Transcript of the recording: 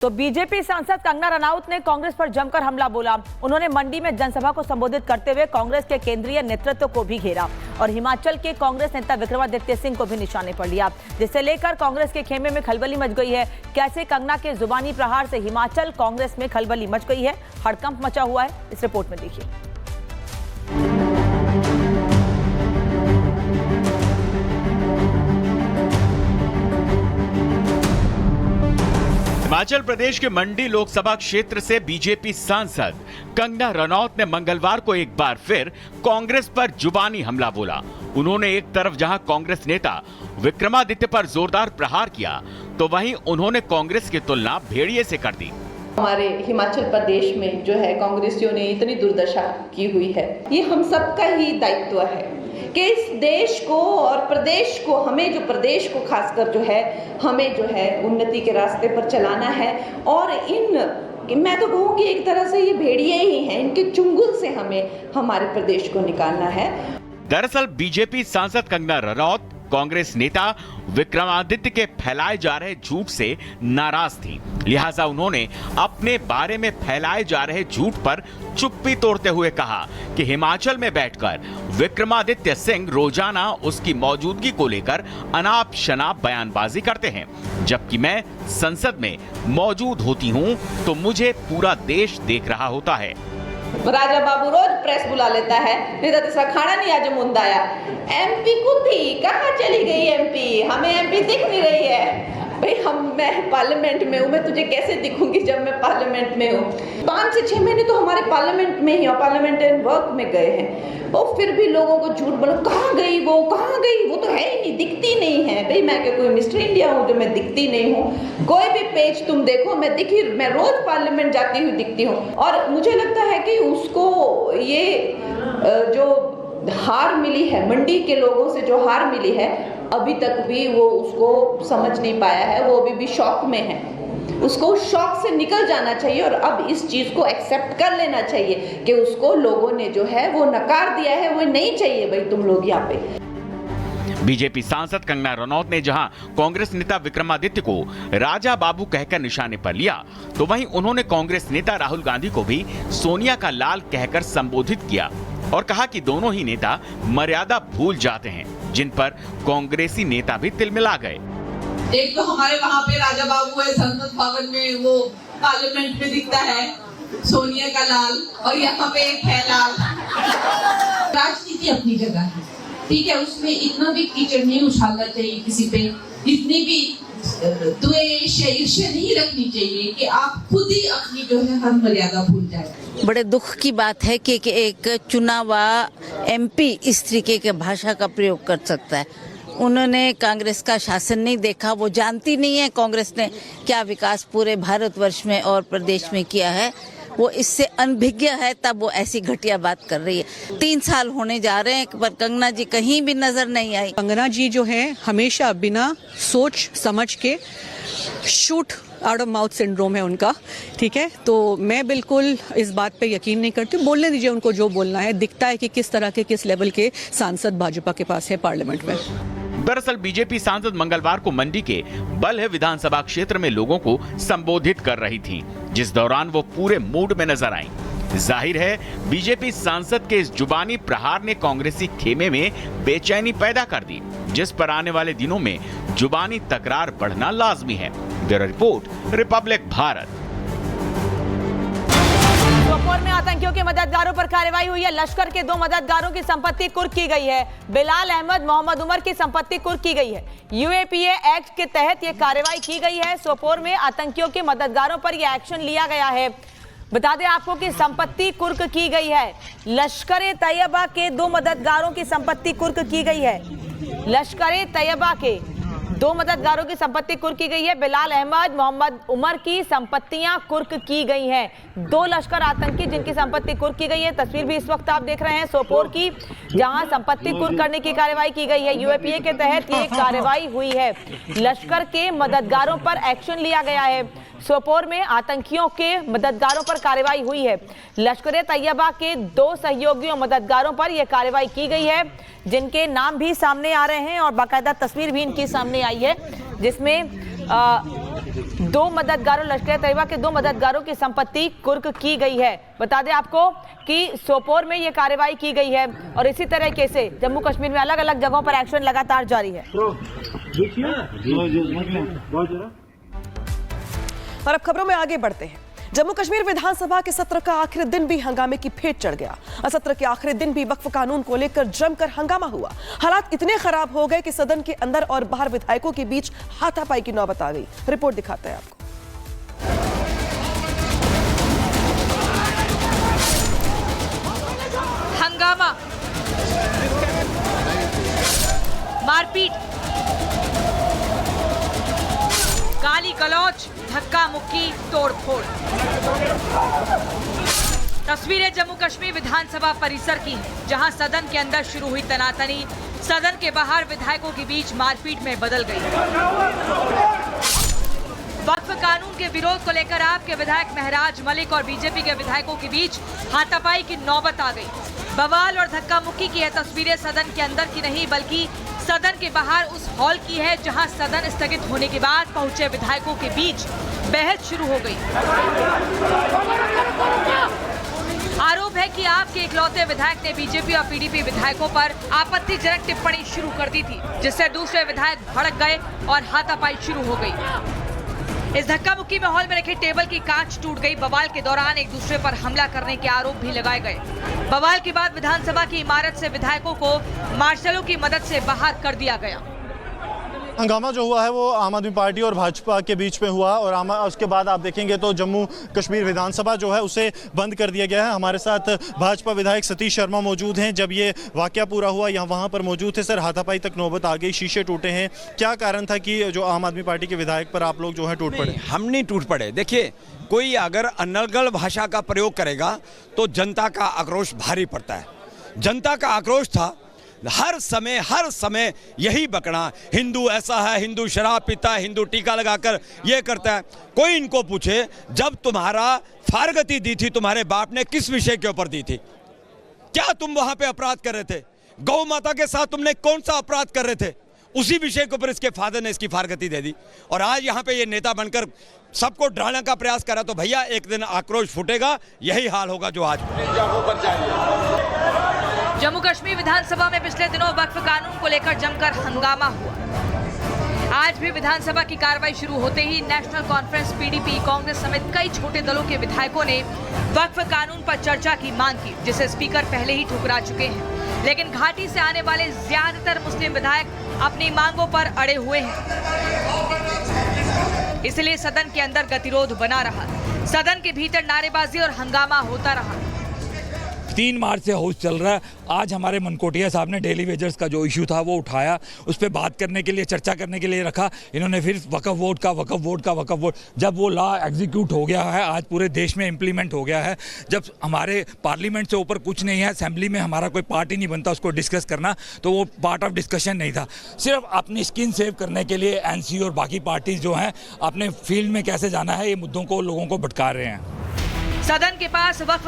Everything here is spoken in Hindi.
तो बीजेपी सांसद कंगना रनौत ने कांग्रेस पर जमकर हमला बोला। उन्होंने मंडी में जनसभा को संबोधित करते हुए कांग्रेस के केंद्रीय नेतृत्व को भी घेरा और हिमाचल के कांग्रेस नेता विक्रमादित्य सिंह को भी निशाने पर लिया, जिसे लेकर कांग्रेस के खेमे में खलबली मच गई है। कैसे कंगना के जुबानी प्रहार से हिमाचल कांग्रेस में खलबली मच गई है, हड़कंप मचा हुआ है, इस रिपोर्ट में देखिए। हिमाचल प्रदेश के मंडी लोकसभा क्षेत्र से बीजेपी सांसद कंगना रनौत ने मंगलवार को एक बार फिर कांग्रेस पर जुबानी हमला बोला। उन्होंने एक तरफ जहां कांग्रेस नेता विक्रमादित्य पर जोरदार प्रहार किया, तो वहीं उन्होंने कांग्रेस की तुलना भेड़िए से कर दी। हमारे हिमाचल प्रदेश में जो है कांग्रेसियों ने इतनी दुर्दशा की हुई है, ये हम सबका ही दायित्व है कि इस देश को और प्रदेश को, हमें जो प्रदेश को खासकर जो है हमें जो है उन्नति के रास्ते पर चलाना है। और मैं तो कहूँगी एक तरह से ये भेड़िए ही हैं, इनके चुंगल से हमें हमारे प्रदेश को निकालना है। दरअसल बीजेपी सांसद कंगना रनौत कांग्रेस नेता विक्रमादित्य के फैलाए जा रहे झूठ से नाराज थी, लिहाजा उन्होंने अपने बारे में फैलाए जा रहे झूठ पर चुप्पी तोड़ते हुए कहा कि हिमाचल में बैठकर विक्रमादित्य सिंह रोजाना उसकी मौजूदगी को लेकर अनाप शनाप बयानबाजी करते हैं, जबकि मैं संसद में मौजूद होती हूं तो मुझे पूरा देश देख रहा होता है। राजा बाबू रोज प्रेस बुला लेता है, नहीं तो ऐसा खाना नहीं आज मुंदाया। एमपी को थी, कहाँ चली गई एमपी? हमें एमपी दिख नहीं रही है भाई। मैं पार्लियामेंट में हूँ, मैं तुझे कैसे दिखूंगी जब मैं पार्लियामेंट में हूँ? 5 से 6 महीने तो हमारे पार्लियामेंट में ही और पार्लियामेंट्रियन वर्क में गए हैं, और फिर भी लोगों को झूठ बोला। कहाँ गई वो, कहाँ गई वो? तो है ही नहीं, दिखती नहीं है भाई। मैं क्या कोई मिस्टर इंडिया हूँ जो मैं दिखती नहीं हूँ? कोई भी पेज तुम देखो, मैं रोज पार्लियामेंट जाती हुई दिखती हूँ। और मुझे लगता है कि उसको ये जो हार मिली है, मंडी के लोगों से जो हार मिली है, अभी तक भी वो उसको समझ नहीं पाया है। वो अभी भी शॉक में है। उसको उस शॉक से निकल जाना चाहिए और अब इस चीज को एक्सेप्ट कर लेना चाहिए कि उसको लोगों ने जो है वो नकार दिया है, वो नहीं चाहिए भाई तुम लोग यहाँ पे। बीजेपी सांसद कंगना रनौत ने जहां कांग्रेस नेता विक्रमादित्य को राजा बाबू कहकर निशाने पर लिया, तो वहीं उन्होंने कांग्रेस नेता राहुल गांधी को भी सोनिया का लाल कहकर संबोधित किया और कहा कि दोनों ही नेता मर्यादा भूल जाते हैं, जिन पर कांग्रेसी नेता भी तिलमिला गए। एक तो हमारे वहाँ पे राजा बाबू है, संसद भवन में, वो पार्लियामेंट में दिखता है सोनिया का लाल, और यहाँ पे एक है लाल। राजनीति अपनी जगह है, ठीक है, उसमें इतना भी कीचड़ नहीं उछालना चाहिए किसी पे, इतनी भी द्वेष ईर्ष्या नहीं रखनी चाहिए कि आप खुद ही अपनी जो है हर मर्यादा भूल जाए। बड़े दुख की बात है कि एक चुनावा एमपी इस तरीके के भाषा का प्रयोग कर सकता है। उन्होंने कांग्रेस का शासन नहीं देखा, वो जानती नहीं है कांग्रेस ने क्या विकास पूरे भारतवर्ष में और प्रदेश में किया है। वो इससे अनभिज्ञ है, तब वो ऐसी घटिया बात कर रही है। 3 साल होने जा रहे हैं, पर कंगना जी कहीं भी नजर नहीं आई। कंगना जी जो है हमेशा बिना सोच समझ के shoot out of mouth syndrome है उनका, ठीक है। तो मैं बिल्कुल इस बात पे यकीन नहीं करती। बोलने दीजिए उनको जो बोलना है। दिखता है कि किस तरह के, किस लेवल के सांसद भाजपा के पास है पार्लियामेंट में। दरअसल बीजेपी सांसद मंगलवार को मंडी के बल्ह विधानसभा क्षेत्र में लोगों को संबोधित कर रही थीं, जिस दौरान वो पूरे मूड में नजर आईं। जाहिर है बीजेपी सांसद के इस जुबानी प्रहार ने कांग्रेसी खेमे में बेचैनी पैदा कर दी, जिस पर आने वाले दिनों में जुबानी तकरार बढ़ना लाजमी है। Bureau report, Republic Bharat. Sopore में आतंकियों के मददगारों पर कार्रवाई हुई है। लश्कर के 2 मददगारों की संपत्ति कुर्क की गई है। बिलाल अहमद, मोहम्मद उमर की संपत्ति कुर्क की गई है। यूएपीए एक्ट के तहत यह कार्रवाई की गई है। सोपोर में आतंकियों के मददगारों पर यह एक्शन लिया गया है। बता दें आपको कि संपत्ति कुर्क की गई है। लश्कर तैयबा के 2 मददगारों की संपत्ति कुर्क की गई है। लश्कर तैयबा के 2 मददगारों की संपत्ति कुर्क की गई है। बिलाल अहमद, मोहम्मद उमर की संपत्तियां कुर्क की गई हैं। 2 लश्कर आतंकी जिनकी संपत्ति कुर्क की गई है। तस्वीर भी इस वक्त आप देख रहे हैं सोपोर की, जहां संपत्ति कुर्क करने की कार्रवाई की गई है। यूएपीए के तहत ये कार्रवाई हुई है। लश्कर के मददगारों पर एक्शन लिया गया है। सोपोर में आतंकियों के मददगारों पर कार्रवाई हुई है। लश्कर तैयबा के 2 सहयोगियों मददगारों पर यह कार्रवाई की गई है, जिनके नाम भी सामने आ रहे हैं और बाकायदा तस्वीर भी इनकी सामने आई है, जिसमें दो मददगारों लश्कर तैयबा के 2 मददगारों की संपत्ति कुर्क की गई है। बता दें आपको कि सोपोर में ये कार्रवाई की गई है और इसी तरीके से जम्मू कश्मीर में अलग अलग जगहों पर एक्शन लगातार जारी है। और अब खबरों में आगे बढ़ते हैं। जम्मू कश्मीर विधानसभा के सत्र का आखिरी दिन भी हंगामे की फेट चढ़ गया। सत्र के आखिरी दिन भी वक्फ कानून को लेकर जमकर हंगामा हुआ। हालात इतने खराब हो गए कि सदन के अंदर और बाहर विधायकों के बीच हाथापाई की नौबत आ गई। रिपोर्ट दिखाते हैं आपको। हंगामा, मारपीट, गाली गलौज, धक्का मुक्की, तोड़फोड़। तस्वीरें जम्मू कश्मीर विधानसभा परिसर की हैं, जहां सदन के अंदर शुरू हुई तनातनी सदन के बाहर विधायकों के बीच मारपीट में बदल गई। वक्फ कानून के विरोध को लेकर आपके विधायक महराज मलिक और बीजेपी के विधायकों के बीच हाथापाई की नौबत आ गई। बवाल और धक्का मुक्की की यह तस्वीरें सदन के अंदर की नहीं बल्कि सदन के बाहर उस हॉल की है जहां सदन स्थगित होने के बाद पहुंचे विधायकों के बीच बहस शुरू हो गई। आरोप है कि आपके इकलौते विधायक ने बीजेपी और पीडीपी विधायकों पर आपत्तिजनक टिप्पणी शुरू कर दी थी, जिससे दूसरे विधायक भड़क गए और हाथापाई शुरू हो गई। इस धक्का मुक्की में हॉल में रखे टेबल की कांच टूट गई। बवाल के दौरान एक दूसरे पर हमला करने के आरोप भी लगाए गए। बवाल के बाद विधानसभा की इमारत से विधायकों को मार्शलों की मदद से बाहर कर दिया गया। हंगामा जो हुआ है वो आम आदमी पार्टी और भाजपा के बीच में हुआ और उसके बाद आप देखेंगे तो जम्मू कश्मीर विधानसभा जो है उसे बंद कर दिया गया है। हमारे साथ भाजपा विधायक सतीश शर्मा मौजूद हैं। जब ये वाकया पूरा हुआ यहाँ वहाँ पर मौजूद थे। सर, हाथापाई तक नौबत आ गई, शीशे टूटे हैं, क्या कारण था कि जो आम आदमी पार्टी के विधायक पर आप लोग जो है टूट पड़े? हम नहीं टूट पड़े। देखिए, कोई अगर अनर्गल भाषा का प्रयोग करेगा तो जनता का आक्रोश भारी पड़ता है। जनता का आक्रोश था हर समय यही बकना, हिंदू ऐसा है, हिंदू शराब पीता है, हिंदू टीका लगाकर ये करता है। कोई इनको पूछे जब तुम्हारा फारगती दी थी तुम्हारे बाप ने किस विषय के ऊपर दी थी? क्या तुम वहां पे अपराध कर रहे थे? गौ माता के साथ तुमने कौन सा अपराध कर रहे थे? उसी विषय के ऊपर इसके फादर ने इसकी फारगती दे दी और आज यहाँ पे ये नेता बनकर सबको डराने का प्रयास करा। तो भैया एक दिन आक्रोश फूटेगा, यही हाल होगा जो आज। जम्मू कश्मीर विधानसभा में पिछले दिनों वक्फ कानून को लेकर जमकर हंगामा हुआ। आज भी विधानसभा की कार्रवाई शुरू होते ही नेशनल कॉन्फ्रेंस, पीडीपी, कांग्रेस समेत कई छोटे दलों के विधायकों ने वक्फ कानून पर चर्चा की मांग की, जिसे स्पीकर पहले ही ठुकरा चुके हैं। लेकिन घाटी से आने वाले ज्यादातर मुस्लिम विधायक अपनी मांगों पर अड़े हुए हैं, इसलिए सदन के अंदर गतिरोध बना रहा। सदन के भीतर नारेबाजी और हंगामा होता रहा। 3 मार्च से हाउस चल रहा है। आज हमारे मनकोटिया साहब ने डेली वेजर्स का जो इशू था वो उठाया, उस पर बात करने के लिए, चर्चा करने के लिए रखा। इन्होंने फिर वक्फ वोट। जब वो लॉ एग्जीक्यूट हो गया है, आज पूरे देश में इम्प्लीमेंट हो गया है, जब हमारे पार्लियामेंट से ऊपर कुछ नहीं है, असेंबली में हमारा कोई पार्ट ही नहीं बनता उसको डिस्कस करना, तो वो पार्ट ऑफ डिस्कशन नहीं था। सिर्फ अपनी स्किन सेव करने के लिए एनसी और बाकी पार्टीज जो हैं अपने फील्ड में कैसे जाना है, ये मुद्दों को लोगों को भटका रहे हैं। सदन के पास वक्फ